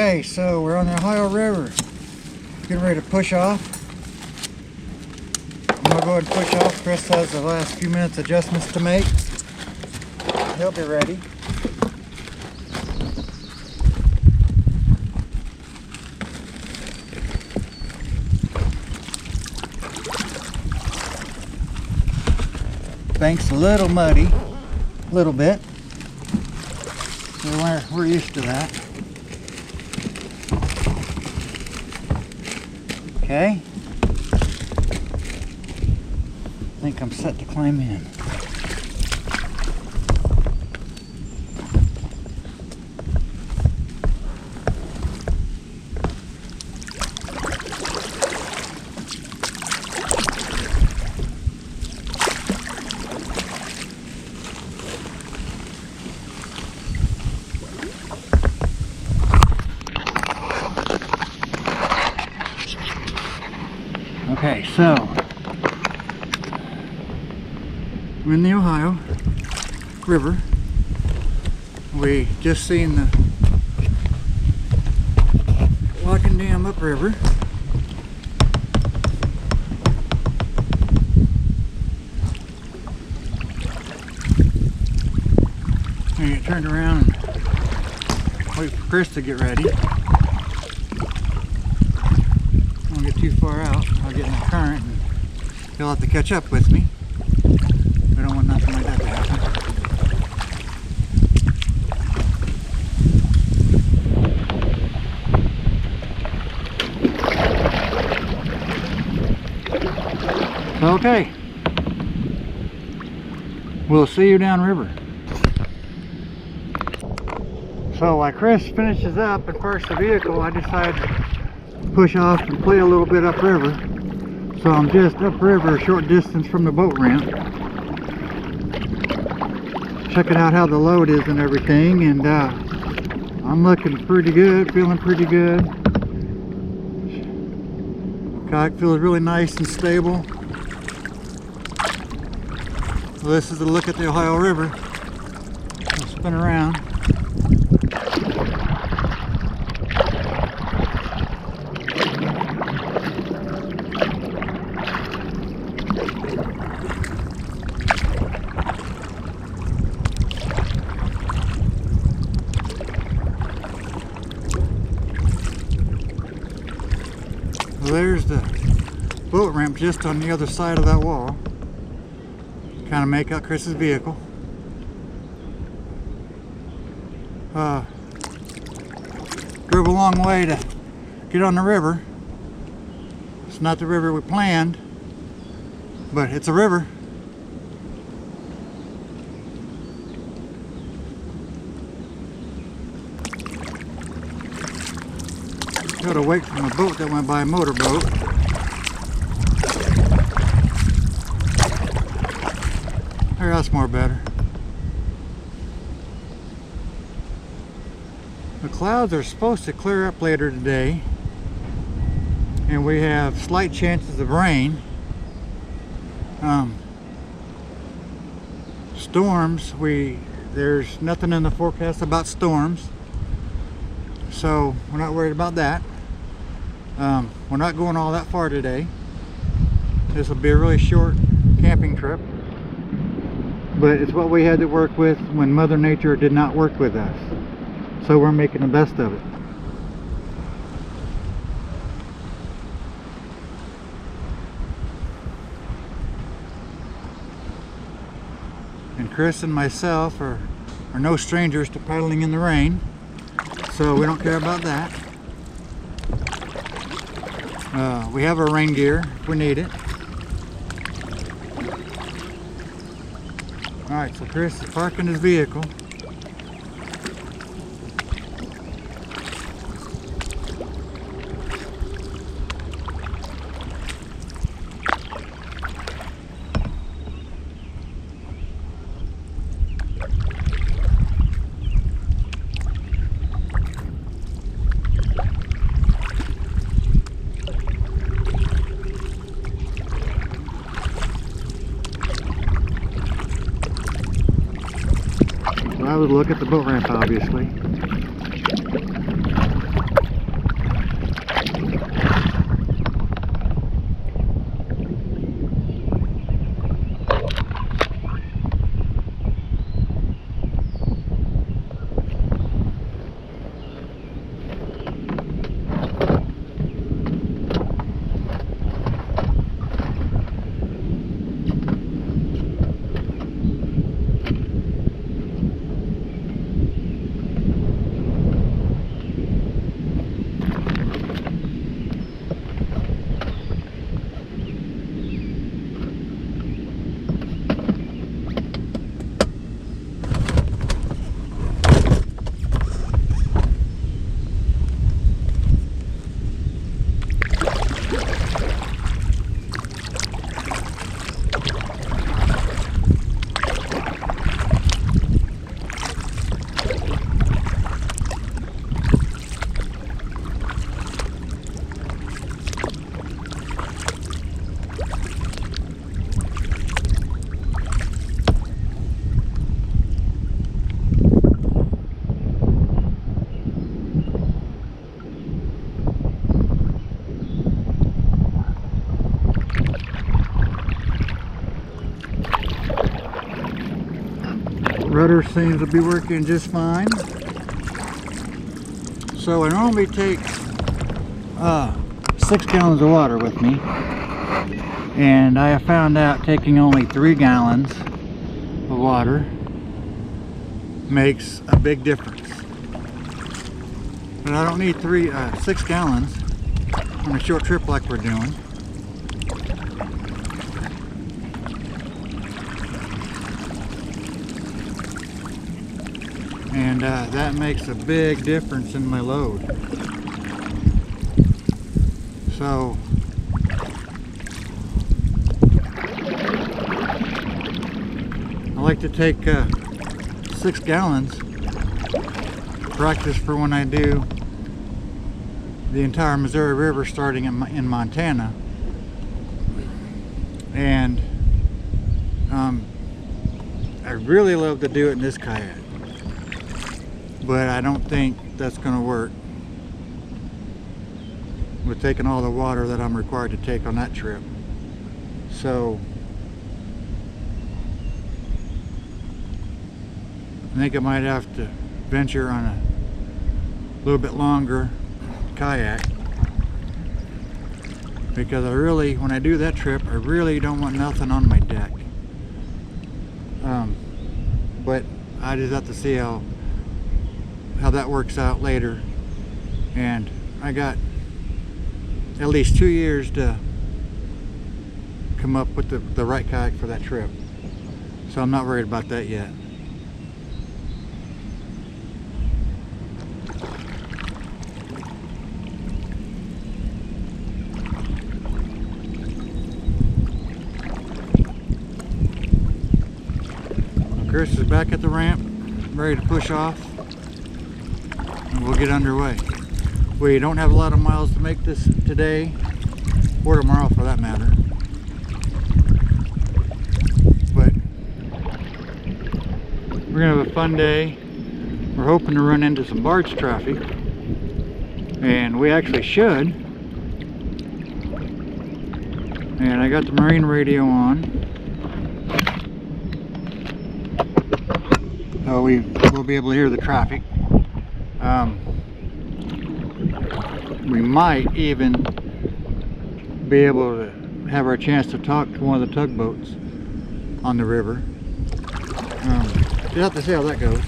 Okay, so we're on the Ohio River. Getting ready to push off. I'm gonna go ahead and push off. Chris has the last few minutes adjustments to make. He'll be ready. Bank's a little muddy, a little bit. So we're used to that. Okay. I think I'm set to climb in. Okay, so we're in the Ohio River. We just seen the Walking Dam upriver. And you turned around and wait for Chris to get ready. Don't get too far out. I'll get in the current and he'll have to catch up with me. I don't want nothing like that to happen. Okay. We'll see you downriver. So while Chris finishes up and parks the vehicle, I decided to push off and play a little bit upriver. So I'm just upriver, a short distance from the boat ramp. Checking out how the load is and everything, and I'm looking pretty good, feeling pretty good. Kayak feels really nice and stable. So this is a look at the Ohio River. I'll spin around. There's the boat ramp just on the other side of that wall. Kind of make out Chris's vehicle. Drove a long way to get on the river. It's not the river we planned, but it's a river. Got away from a boat that went by, a motorboat. There, that's more better. The clouds are supposed to clear up later today, and we have slight chances of rain. Storms, there's nothing in the forecast about storms, so we're not worried about that. We're not going all that far today. This will be a really short camping trip, but it's what we had to work with when Mother Nature did not work with us. So we're making the best of it. And Chris and myself are no strangers to paddling in the rain, so we don't care about that. We have our rain gear if we need it. Alright, so Chris is parking his vehicle. I would look at the boat ramp, obviously. Rudder seems to be working just fine. So I normally take 6 gallons of water with me, and I have found out taking only 3 gallons of water makes a big difference. But I don't need 6 gallons on a short trip like we're doing. And that makes a big difference in my load. So I like to take 6 gallons, practice for when I do the entire Missouri River starting in Montana. And I really love to do it in this kayak, but I don't think that's going to work with taking all the water that I'm required to take on that trip. So I think I might have to venture on a little bit longer kayak, because I really, when I do that trip, I really don't want nothing on my deck. But I just have to see how that works out later. And I got at least 2 years to come up with the right kayak for that trip, so I'm not worried about that yet. Chris is back at the ramp, ready to push off, and we'll get underway. We don't have a lot of miles to make this today, or tomorrow for that matter. But we're gonna have a fun day. We're hoping to run into some barge traffic, and we actually should. And I got the marine radio on, so we will be able to hear the traffic. We might even be able to have our chance to talk to one of the tugboats on the river. You'll have to see how that goes.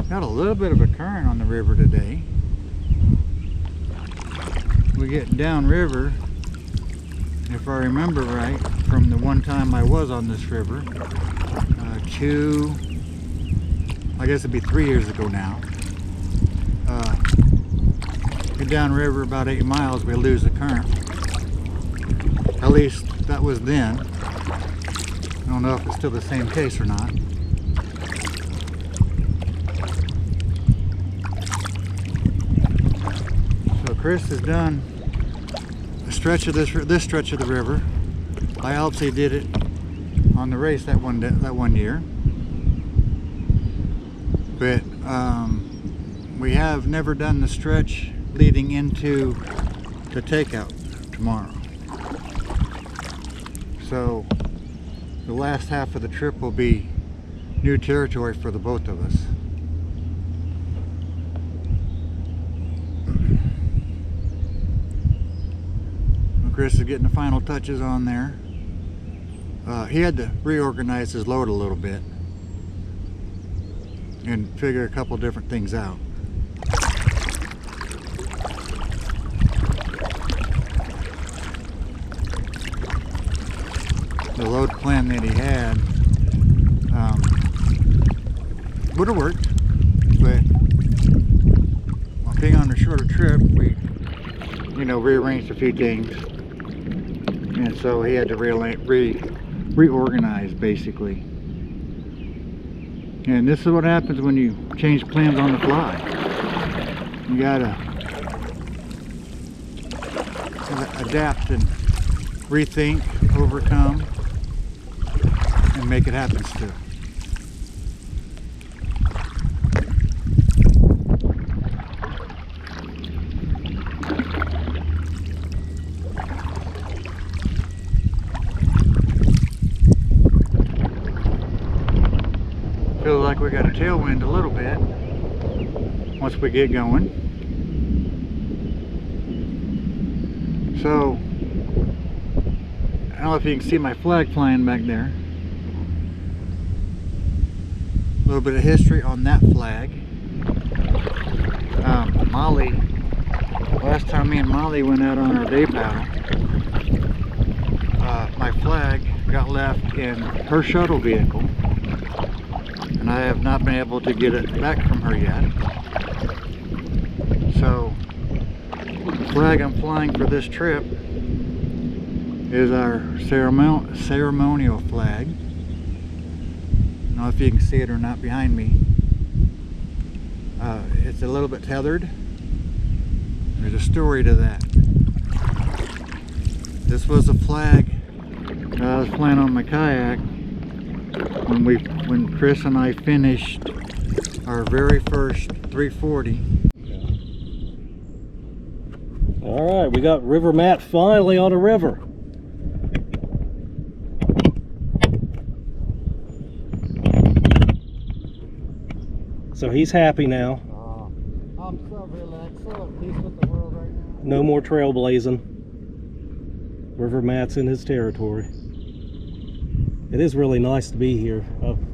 Got a little bit of a current on the river today. We get downriver, if I remember right, from the one time I was on this river, I guess it'd be 3 years ago now. Get downriver about 8 miles, we lose the current. At least that was then. I don't know if it's still the same case or not. Chris has done a stretch of this stretch of the river. I also did it on the race that one year, but we have never done the stretch leading into the takeout tomorrow. So the last half of the trip will be new territory for the both of us. Chris is getting the final touches on there. He had to reorganize his load a little bit and figure a couple different things out. The load plan that he had would have worked, but being on a shorter trip, we rearranged a few things. And so he had to reorganize basically. And this is what happens when you change plans on the fly. You gotta adapt and rethink overcome and make it happen still. Feels like we got a tailwind a little bit once we get going. So I don't know if you can see my flag flying back there. A little bit of history on that flag. Molly, last time me and Molly went out on our day paddle, my flag got left in her shuttle vehicle, and I have not been able to get it back from her yet. So the flag I'm flying for this trip is our ceremonial flag. I don't know if you can see it or not behind me. It's a little bit tethered. There's a story to that. This was a flag that I was flying on my kayak when Chris and I finished our very first 340. All right, we got River Matt finally on a river. So he's happy now. I'm so relaxed, so at peace with the world right now. No more trailblazing. River Matt's in his territory. It is really nice to be here.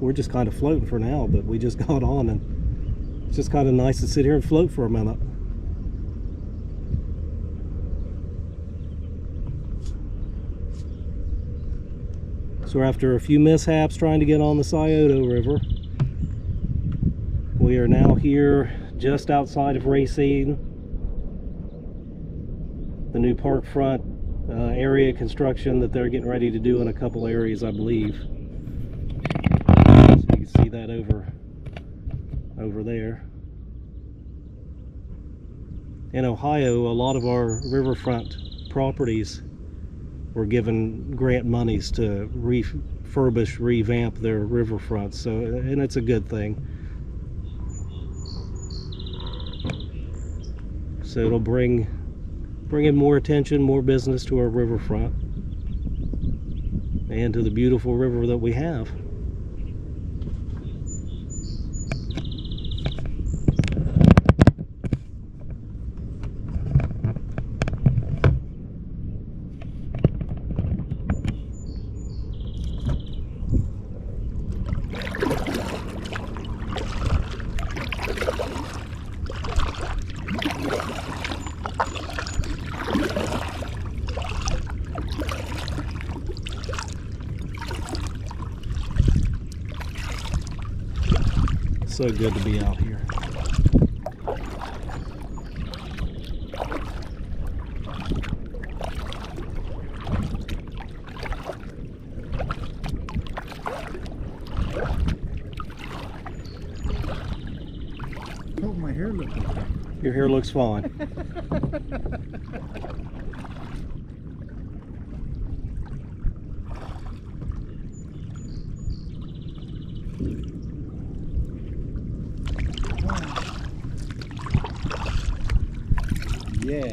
We're just kind of floating for now, but we just got on, and it's just kind of nice to sit here and float for a minute. So after a few mishaps trying to get on the Scioto River, we are now here just outside of Racine. The new park front area construction that they're getting ready to do in a couple areas, I believe. So you can see that over there. In Ohio, a lot of our riverfront properties were given grant monies to refurbish, revamp their riverfronts. So, and it's a good thing. So it'll bring in more attention, more business to our riverfront and to the beautiful river that we have. So good to be out here. Oh, my hair looks okay. Your hair looks fine. Yeah.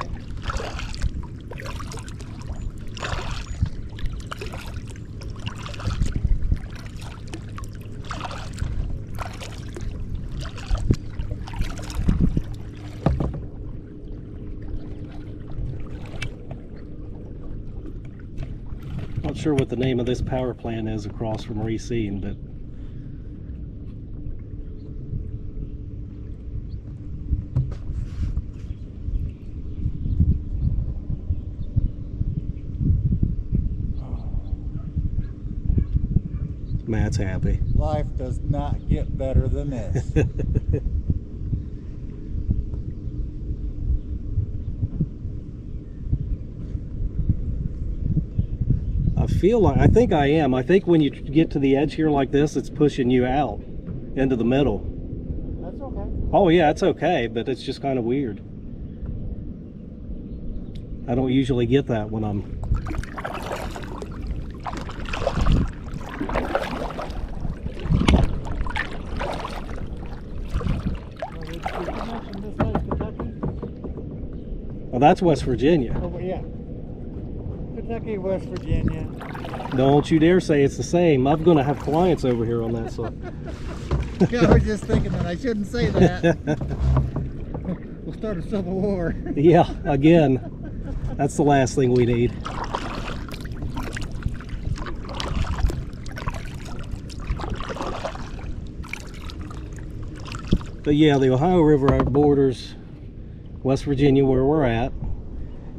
Not sure what the name of this power plant is across from Racine, but Matt's happy. Life does not get better than this. I think I am. I think when you get to the edge here like this, it's pushing you out into the middle. That's okay. Oh yeah, it's okay, but it's just kind of weird. I don't usually get that when I'm Well, that's West Virginia. Oh, yeah. Kentucky, West Virginia. Don't you dare say it's the same. I'm going to have clients over here on that side. Yeah, I was just thinking that I shouldn't say that. We'll start a civil war. Yeah, again, that's the last thing we need. But yeah, the Ohio River borders West Virginia where we're at.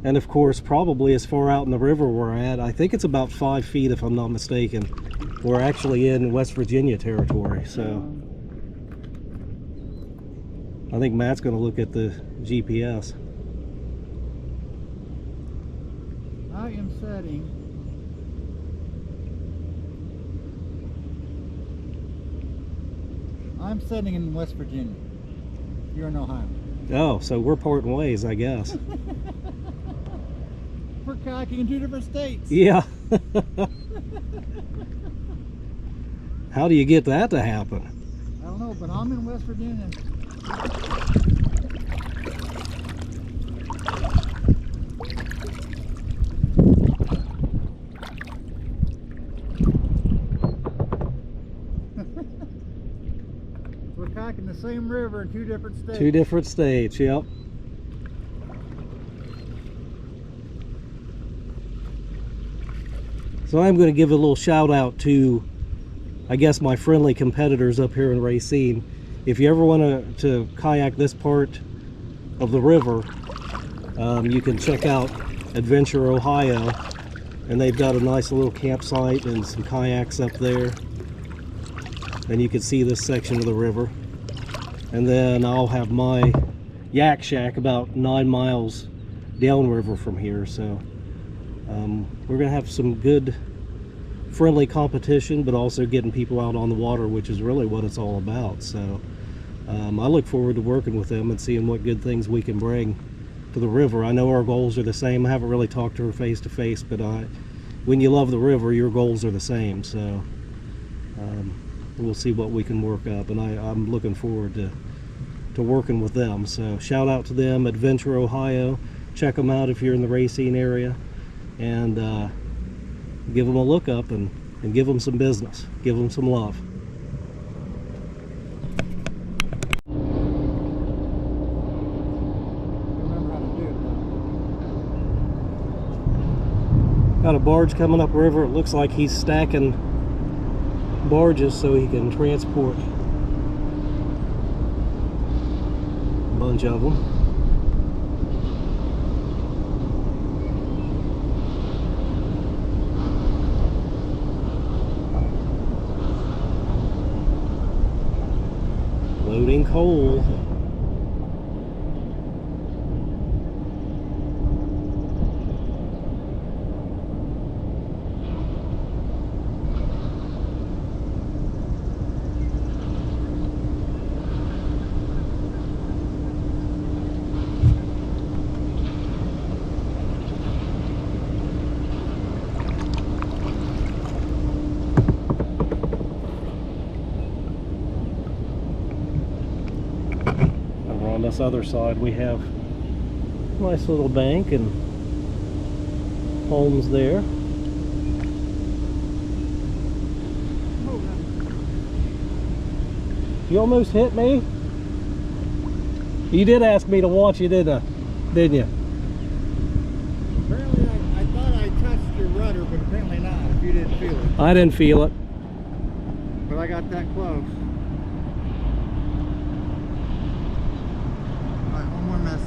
And of course, probably as far out in the river we're at, I think it's about 5 feet if I'm not mistaken. We're actually in West Virginia territory, so I think Matt's going to look at the GPS. I am setting in West Virginia. You're in Ohio. Oh, so we're parting ways, I guess. We're kayaking in 2 different states. Yeah. How do you get that to happen? I don't know, but I'm in West Virginia. We're kayaking the same river in 2 different states. 2 different states, yep. So I'm going to give a little shout out to, I guess, my friendly competitors up here in Racine. If you ever want to kayak this part of the river, you can check out Adventure Ohio, and they've got a nice little campsite and some kayaks up there. And you can see this section of the river. And then I'll have my Yak Shack about 9 miles downriver from here. So we're going to have some good friendly competition, but also getting people out on the water, which is really what it's all about. So I look forward to working with them and seeing what good things we can bring to the river. I know our goals are the same. I haven't really talked to her face to face, but when you love the river, your goals are the same. So we'll see what we can work up, and I'm looking forward to working with them. So shout out to them, Adventure Ohio. Check them out if you're in the Racine area, and give them a look up and give them some business, give them some love. Remember how to do it. Got a barge coming up river. It looks like he's stacking barges so he can transport a bunch of them. Loading coal. On this other side we have a nice little bank and homes there. You almost hit me. You did ask me to watch you, didn't you? Apparently I thought I touched your rudder, but apparently not, if you didn't feel it. I didn't feel it. But I got that close. Alright, one more message.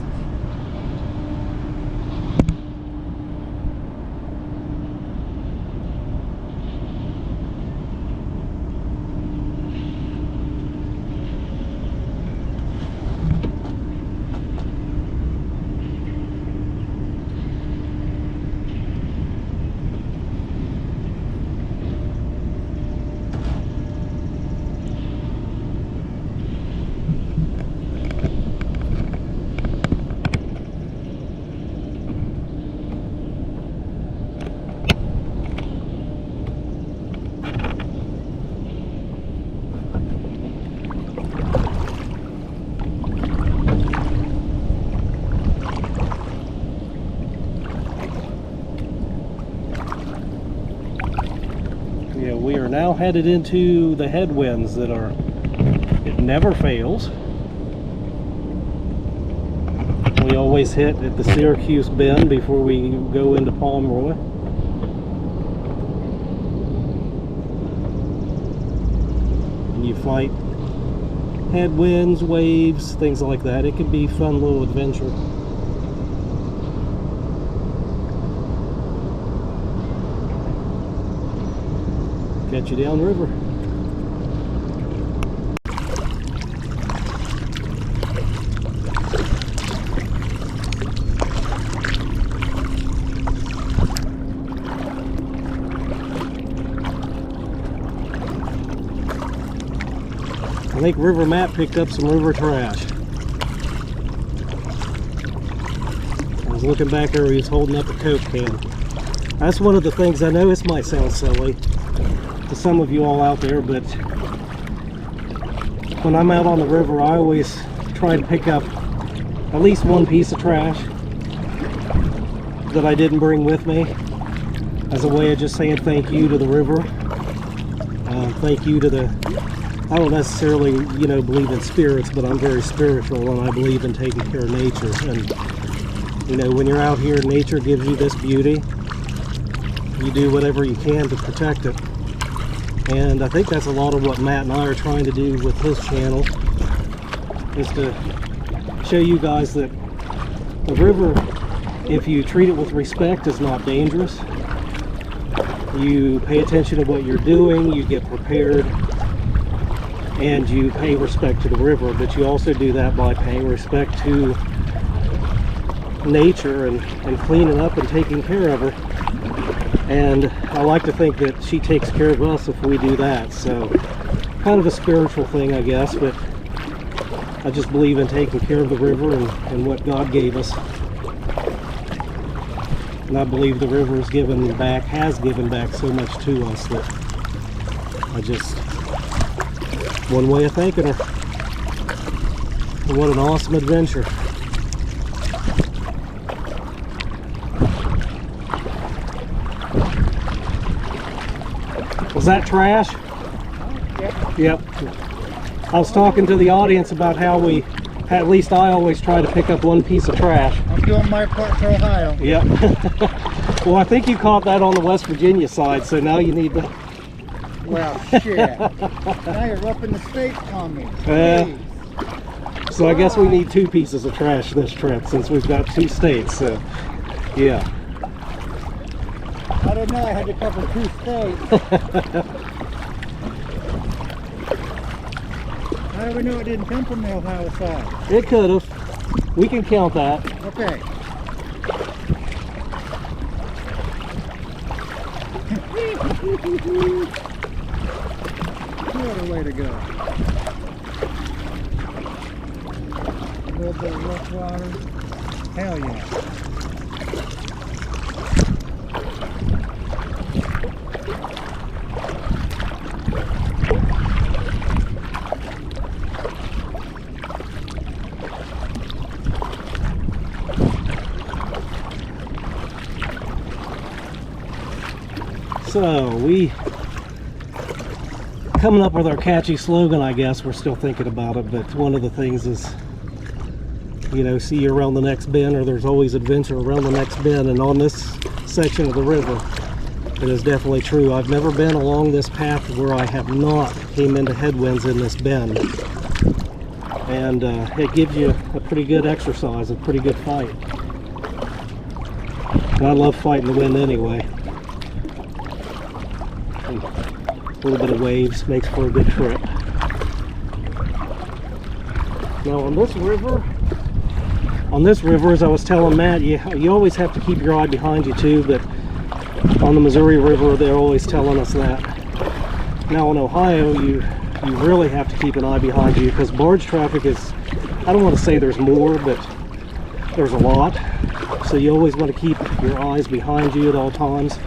we are now headed into the headwinds that are, it never fails. We always hit at the Syracuse bend before we go into Pomeroy. And you fight headwinds, waves, things like that. It can be a fun little adventure. Catch you downriver. I think MKA-Matt picked up some river trash. I was looking back there, he was holding up a Coke can. That's one of the things, I know this might sound silly to some of you all out there, but when I'm out on the river, I always try to pick up at least one piece of trash that I didn't bring with me, as a way of just saying thank you to the river. Thank you to the, I don't necessarily, you know, believe in spirits, but I'm very spiritual, and I believe in taking care of nature. And, you know, when you're out here, nature gives you this beauty. You do whatever you can to protect it. And I think that's a lot of what Matt and I are trying to do with his channel, is to show you guys that the river, if you treat it with respect, is not dangerous. You pay attention to what you're doing, you get prepared, and you pay respect to the river, but you also do that by paying respect to nature and cleaning up and taking care of her. And I like to think that she takes care of us if we do that. So kind of a spiritual thing, I guess, but I just believe in taking care of the river and what God gave us. And I believe the river has given back so much to us that I just, one way of thanking her. And what an awesome adventure. Was that trash? Yep. I was talking to the audience about how we, at least I always try to pick up one piece of trash. I'm doing my part for Ohio. Yep. Well, I think you caught that on the West Virginia side, so now you need to... Well, shit. Now you're roughing the state on me. So I guess we need 2 pieces of trash this trip, since we've got 2 states, so yeah. I don't know, I had to cover 2 states. How do we know it didn't come from the Ohio side? It could have. We can count that. Okay. What a way to go. A little bit of rough water. Hell yeah. So we coming up with our catchy slogan, I guess. We're still thinking about it, but one of the things is, you know, see you around the next bend, or there's always adventure around the next bend. And on this section of the river, it is definitely true. I've never been along this path where I have not came into headwinds in this bend. And it gives you a pretty good exercise, a pretty good fight. And I love fighting the wind anyway. And a little bit of waves makes for a good trip. Now on this river, as I was telling Matt, you always have to keep your eye behind you too, but on the Missouri River, they're always telling us that. Now in Ohio, you really have to keep an eye behind you, because barge traffic is, I don't want to say there's more, but there's a lot. So you always want to keep your eyes behind you at all times.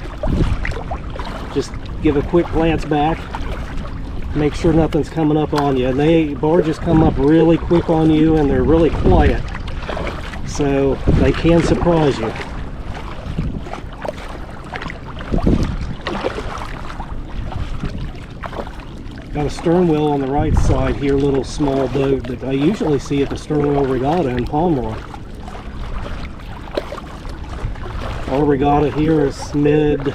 Just give a quick glance back, make sure nothing's coming up on you. And barges come up really quick on you, and they're really quiet, so they can surprise you. Got a stern wheel on the right side here, little small boat that I usually see at the Stern Wheel Regatta in Pomeroy. Our regatta here is mid-September,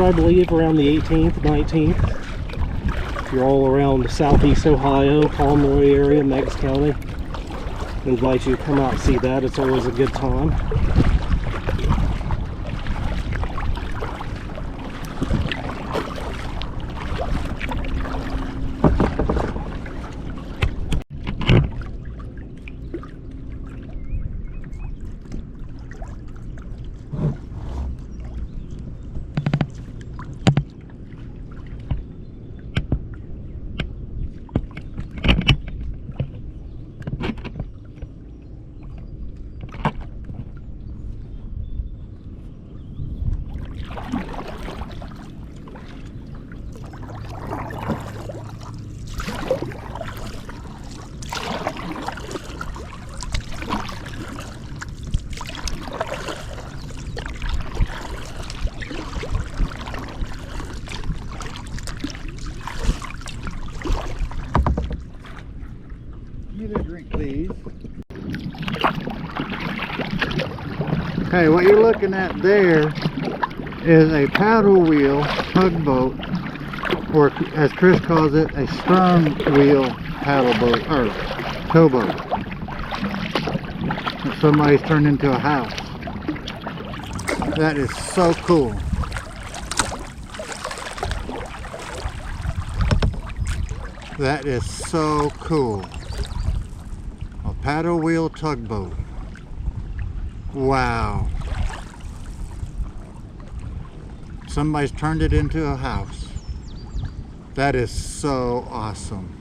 I believe, around the 18th, 19th. If you're all around southeast Ohio, Pomeroy area, Meigs County, I invite you to come out and see that. It's always a good time. Give me a drink, please. Okay, what you're looking at there is a paddle wheel tugboat, or as Chris calls it, a stern wheel paddle boat, or towboat, that somebody's turned into a house. That is so cool. That is so cool. A paddle wheel tugboat. Wow. Somebody's turned it into a house. That is so awesome.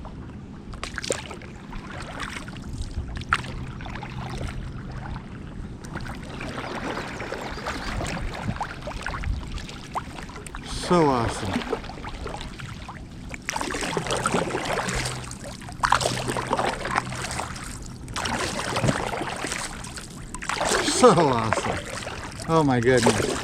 So awesome. So awesome. Oh my goodness.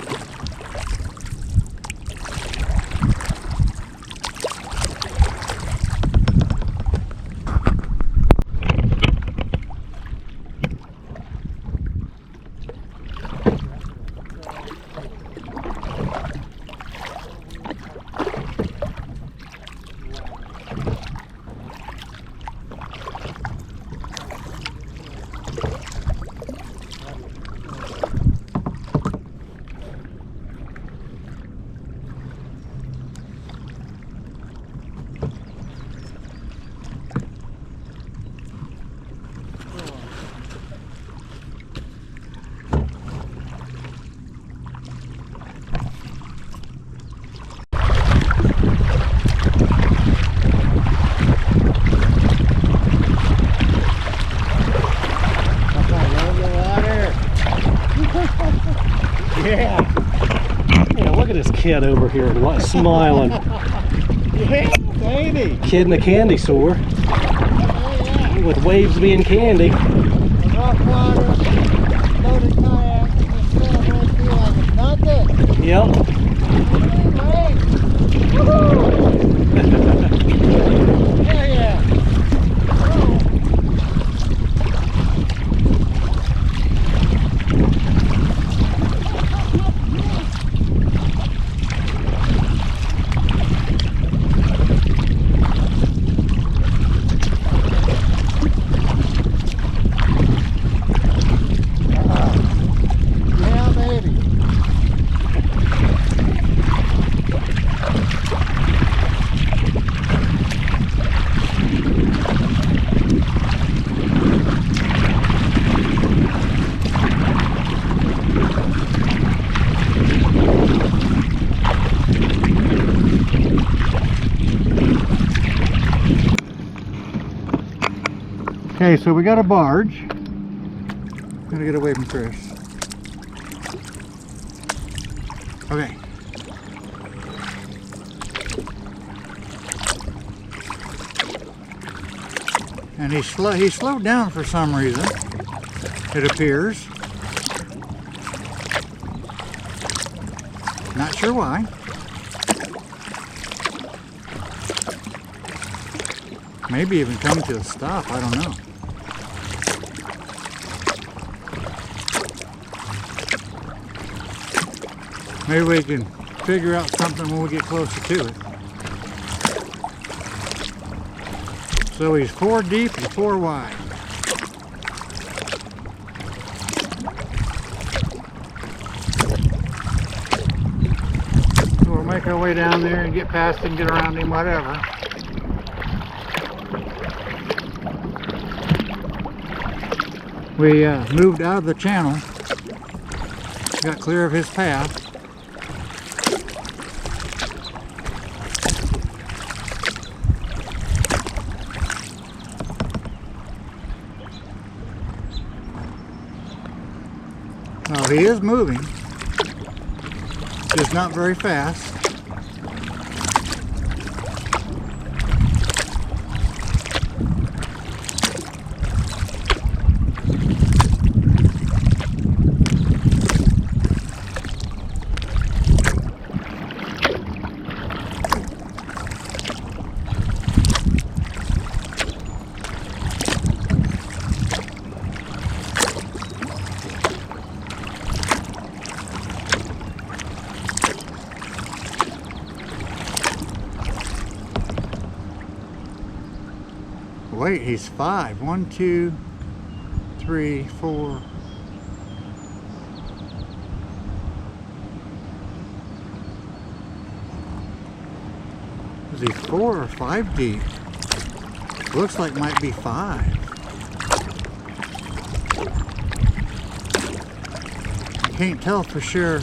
Yeah, look at this kid over here smiling. Yeah, baby. Kid in a candy store with waves being candy. Rock water, loaded kayak, and still don't feel like it's nothing. Yep. Woohoo! Yeah, yeah. Okay, so we got a barge. I'm gonna get away from Chris. Okay. And he slowed down for some reason, it appears. Not sure why. Maybe even come to a stop, I don't know. Maybe we can figure out something when we get closer to it. So he's 4 deep and 4 wide. So we'll make our way down there and get past him, get around him, whatever. We moved out of the channel, got clear of his path. Well, he is moving, just not very fast. Wait, he's 5. 1, 2, 3, 4. Is he 4 or 5 deep? Looks like might be 5. I can't tell for sure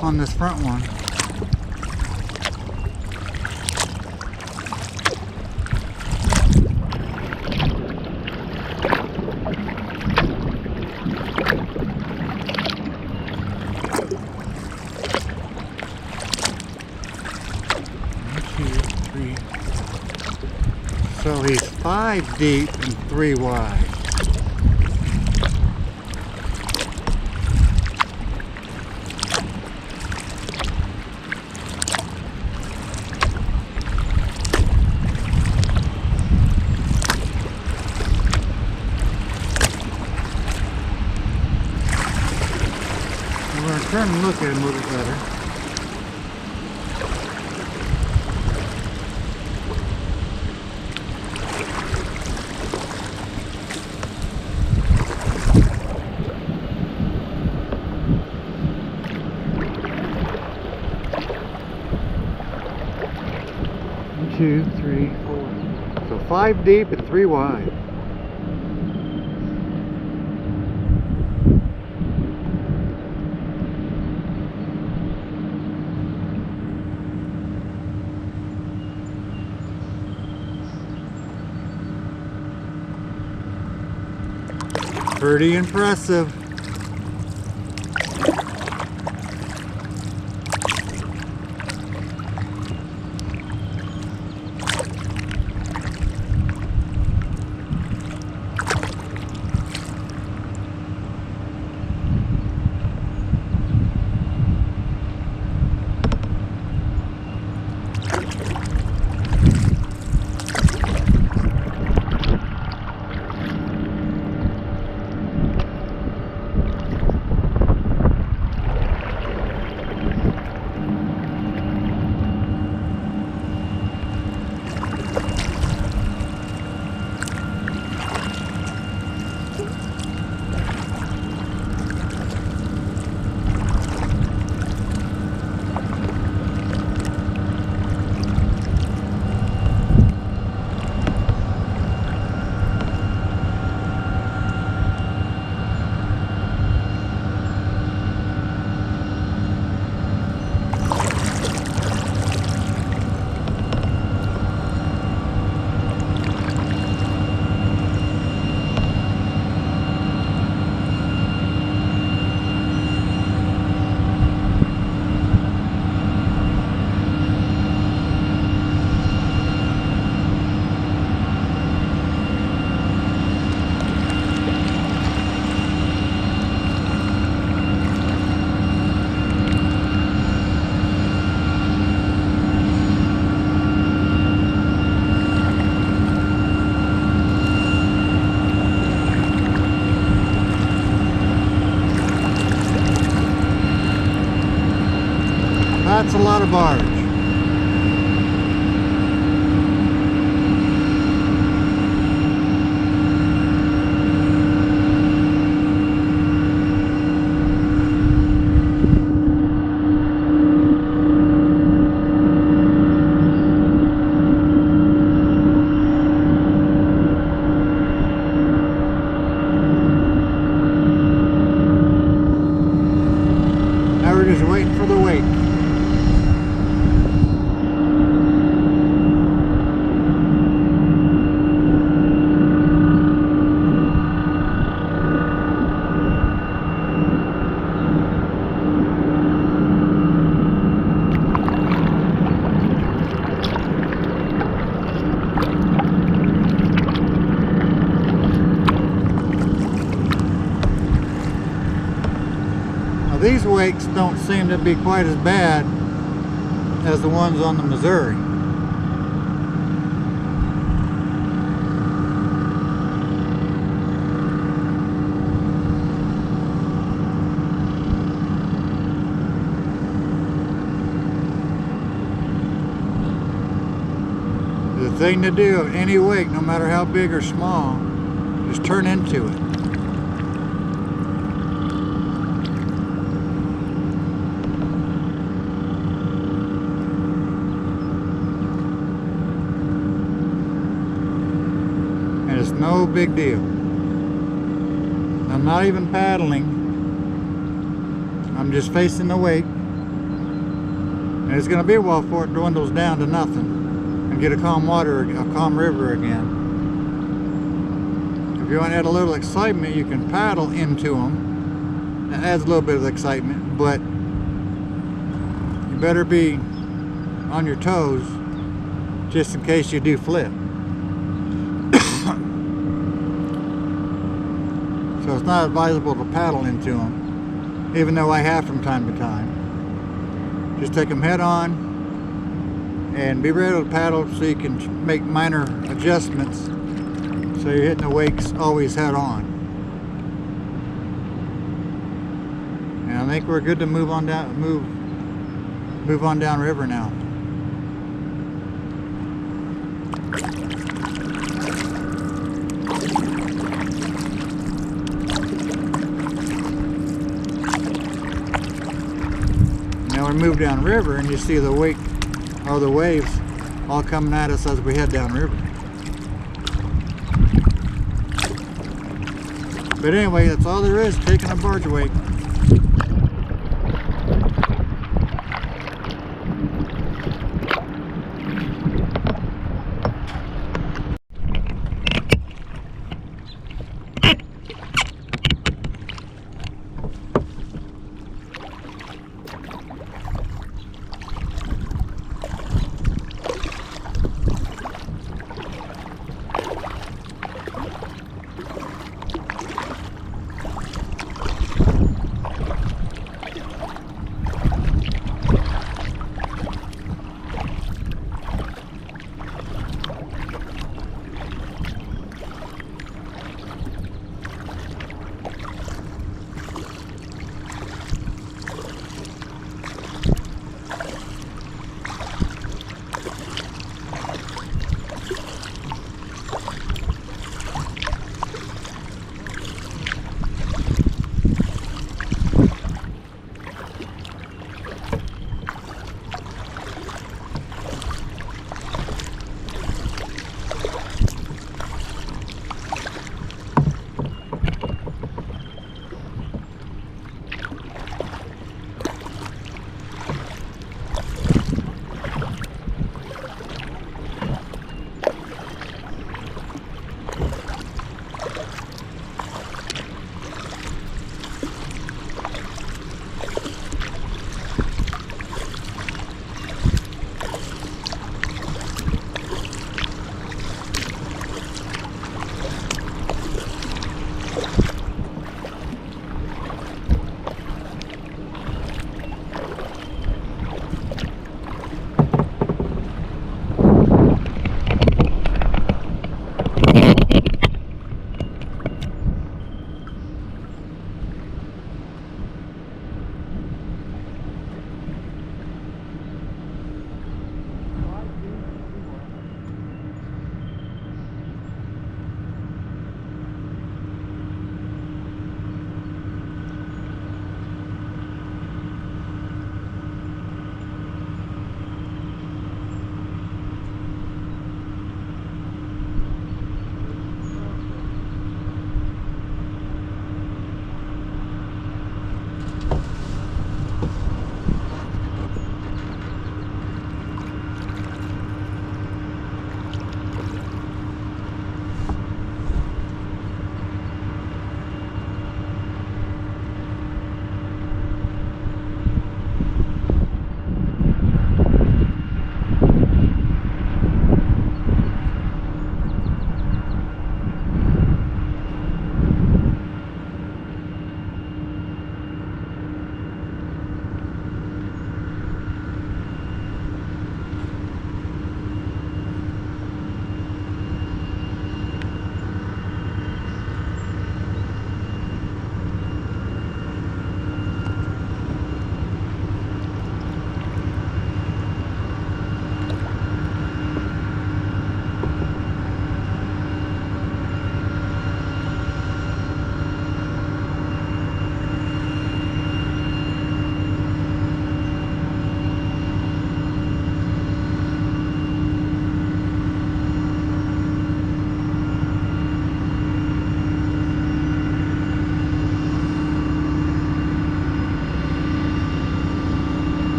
on this front one. So he's 5 deep and 3 wide. We're going to turn and look at him a little better. Two, 3, 4. So 5 deep and 3 wide. Pretty impressive. That's a lot of barge. Now we're just waiting for the wake. These wakes don't seem to be quite as bad as the ones on the Missouri. The thing to do at any wake, no matter how big or small, is turn into it. It's no big deal. I'm not even paddling. I'm just facing the wake. And it's going to be a while before it dwindles down to nothing and get a calm river again. If you want to add a little excitement, you can paddle into them. That adds a little bit of excitement, but you better be on your toes just in case you do flip. So it's not advisable to paddle into them, even though I have from time to time. Just take them head on and be ready to paddle so you can make minor adjustments so you're hitting the wakes always head on. And I think we're good to move on down river now. Now we move down river and you see the wake or the waves all coming at us as we head down river. But anyway, that's all there is, taking a barge wake.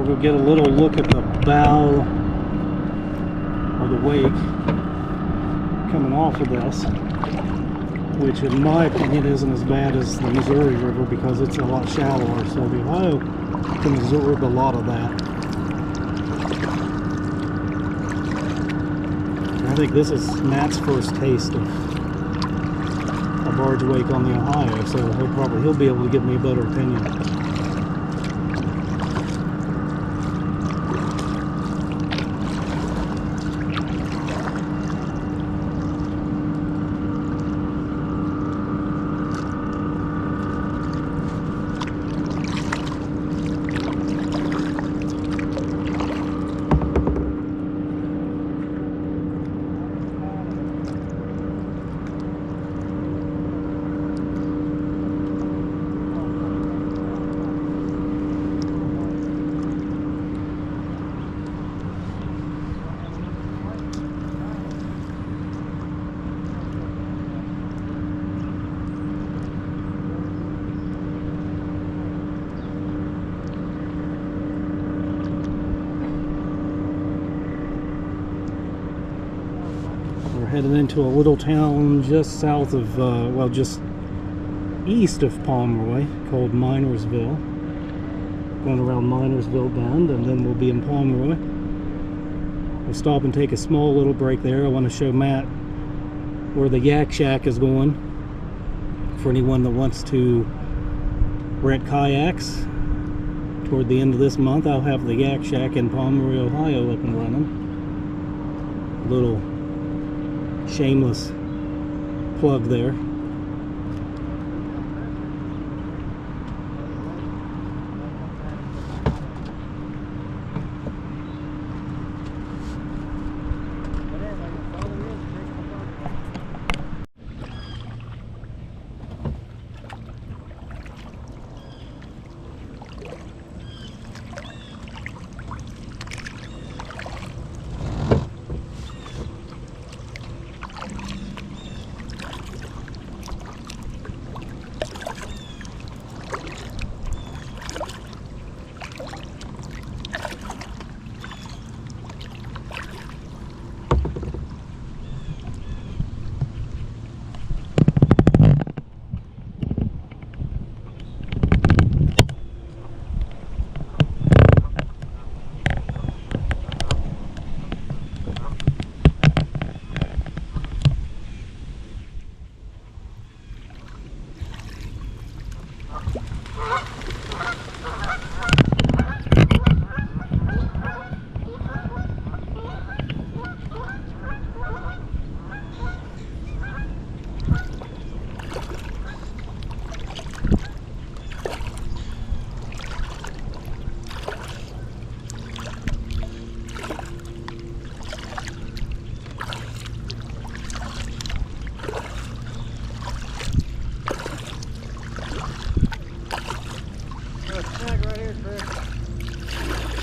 we'll get a little look at the bow or the wake coming off of this, which in my opinion isn't as bad as the Missouri River because it's a lot shallower, so the Ohio can absorb a lot of that. I think this is Matt's first taste of a barge wake on the Ohio, so he'll be able to give me a better opinion. Headed into a little town just south of, well, just east of Pomeroy called Minersville. Going around Minersville Bend, and then we'll be in Pomeroy. We'll stop and take a small little break there. I want to show Matt where the Yak Shack is going. For anyone that wants to rent kayaks, toward the end of this month, I'll have the Yak Shack in Pomeroy, Ohio up and running. A little shameless plug there.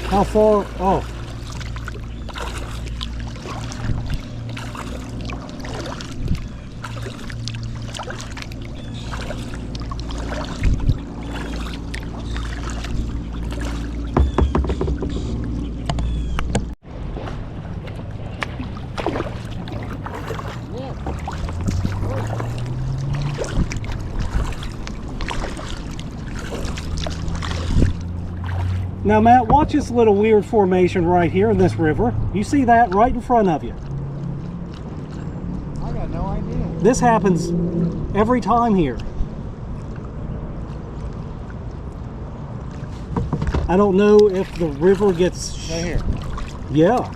How far? Oh. Now, Matt, watch this little weird formation right here in this river. You see that right in front of you? I got no idea. This happens every time here. I don't know if the river gets... Right here. Yeah.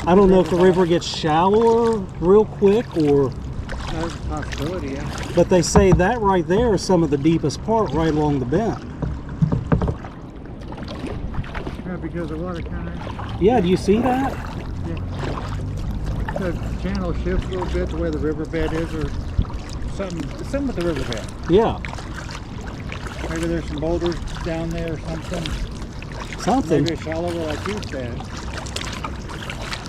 I don't know if the river gets shallower real quick or... That's a possibility, yeah. But they say that right there is some of the deepest part right along the bend. Because the water kind of... Yeah, do you see that? Yeah. The channel shifts a little bit the way the riverbed is, or something with the riverbed. Yeah. Maybe there's some boulders down there or something. Something. Maybe it's shallower like you said.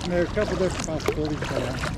And there's a couple different possibilities for that.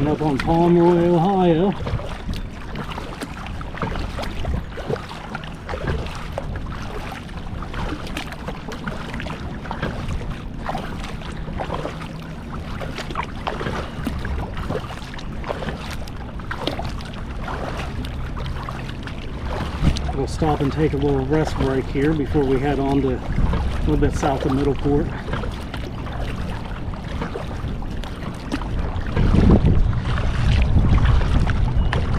Coming up on Pomeroy, Ohio. We'll stop and take a little rest break here before we head on to a little bit south of Middleport.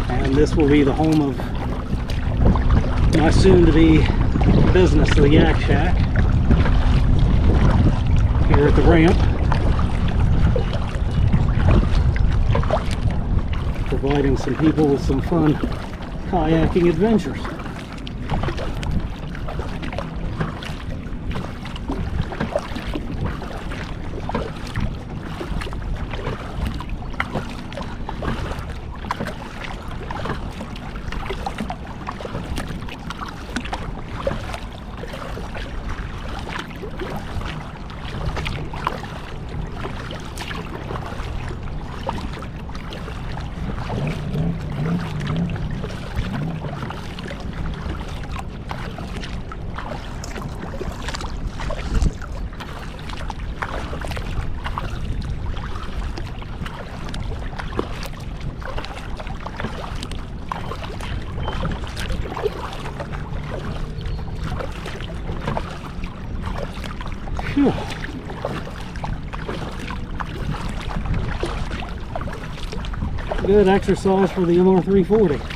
And this will be the home of my soon-to-be business, the Yak Shack, here at the ramp, providing some people with some fun kayaking adventures. Phew. Good exercise for the MR340.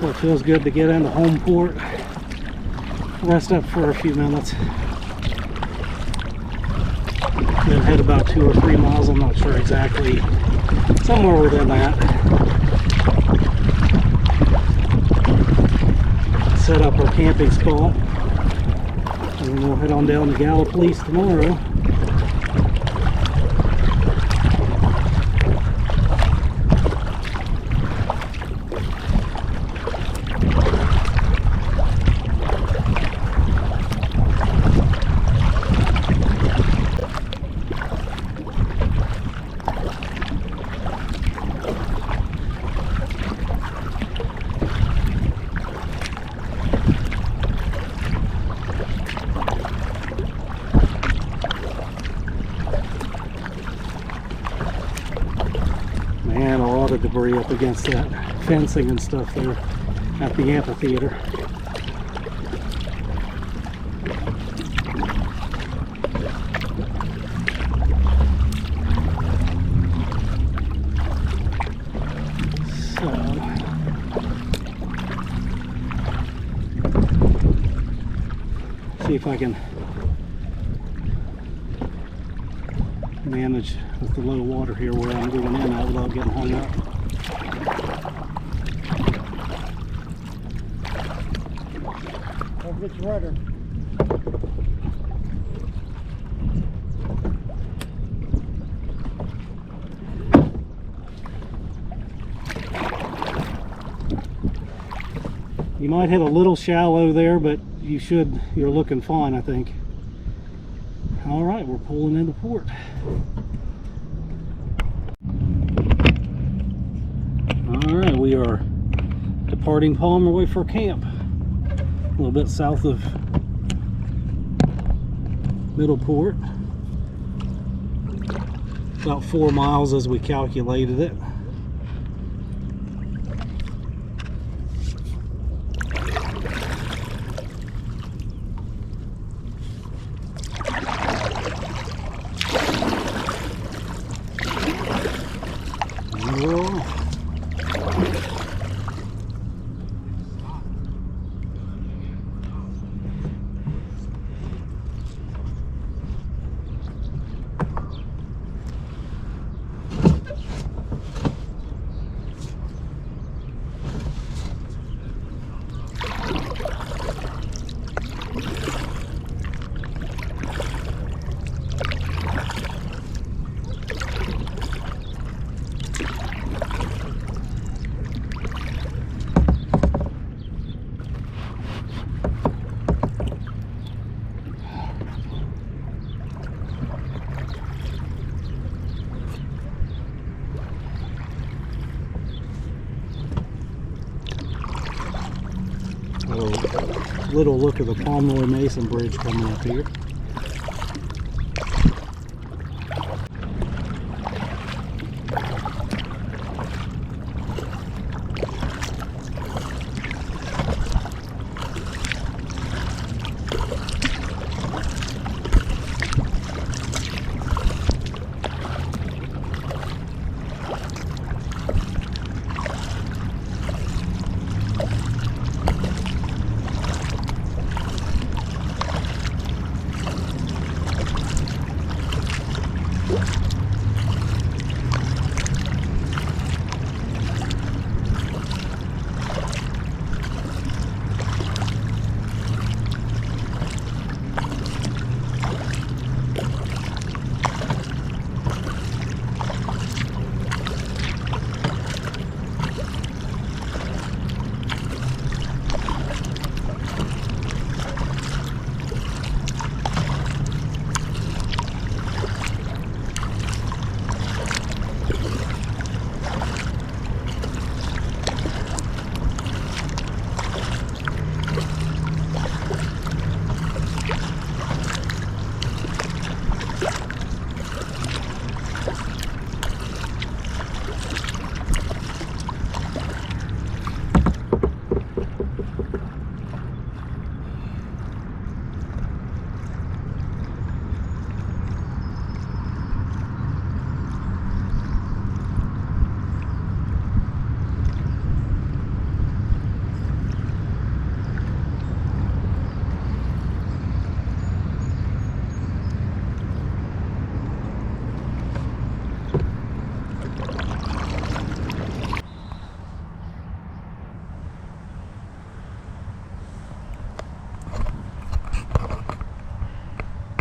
Well, it feels good to get into home port, rest up for a few minutes, then head about 2 or 3 miles, I'm not sure exactly, somewhere within that. Set up our camping spot, and then we'll head on down to Gallipolis tomorrow. Man, a lot of debris up against that fencing and stuff there at the amphitheater. See if I can manage with the low water here where I'm going in out without getting hung up. I'll get you rudder. You might hit a little shallow there, but you're looking fine, I think. All right, we're pulling into port. All right, we are departing Pomeroy for camp, a little bit south of Middleport, about 4 miles as we calculated it. Little look of the Pomeroy Mason Bridge coming up here.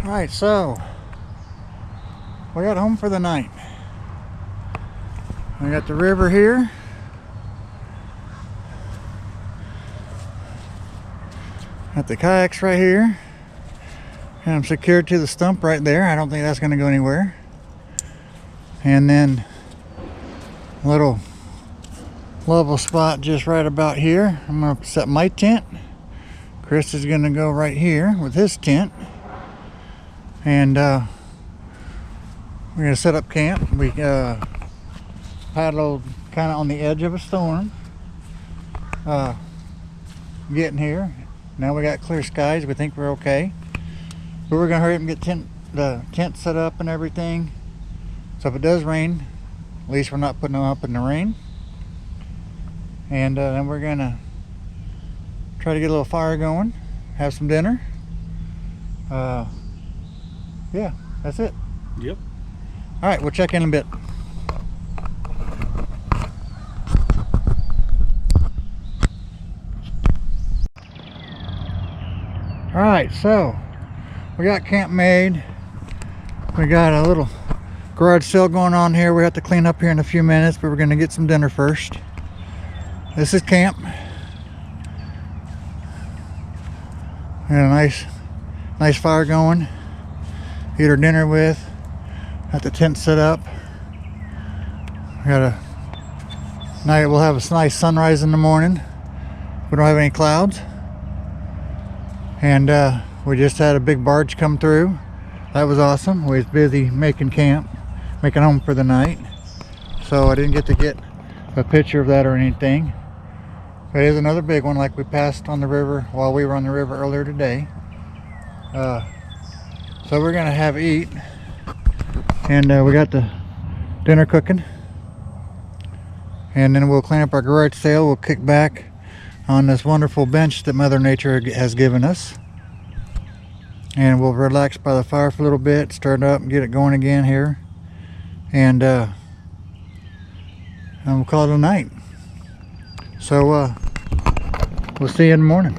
Alright, so we got home for the night. We got the river here. Got the kayaks right here. And I'm secured to the stump right there. I don't think that's going to go anywhere. And then a little level spot just right about here. I'm going to set my tent. Chris is going to go right here with his tent. And we're going to set up camp. We paddled kind of on the edge of a storm getting here. Now we got clear skies. We think we're okay. But we're going to hurry up and get the tent set up and everything. So if it does rain, at least we're not putting them up in the rain. And then we're going to try to get a little fire going, have some dinner. Yeah, that's it. Yep. All right, we'll check in a bit. All right, so we got camp made. We got a little garage sale going on here. We have to clean up here in a few minutes, but we're going to get some dinner first. This is camp. We got a nice fire going. Eat our dinner with. Got the tent set up. We got a night. We'll have a nice sunrise in the morning. We don't have any clouds. And we just had a big barge come through. That was awesome. We was busy making home for the night. So I didn't get to get a picture of that or anything. But it is another big one, like we passed on the river while we were on the river earlier today. So we're gonna have eat, and we got the dinner cooking, and then we'll clean up our garage sale. We'll kick back on this wonderful bench that Mother Nature has given us, and we'll relax by the fire for a little bit, start it up and get it going again here, and we'll call it a night. So we'll see you in the morning.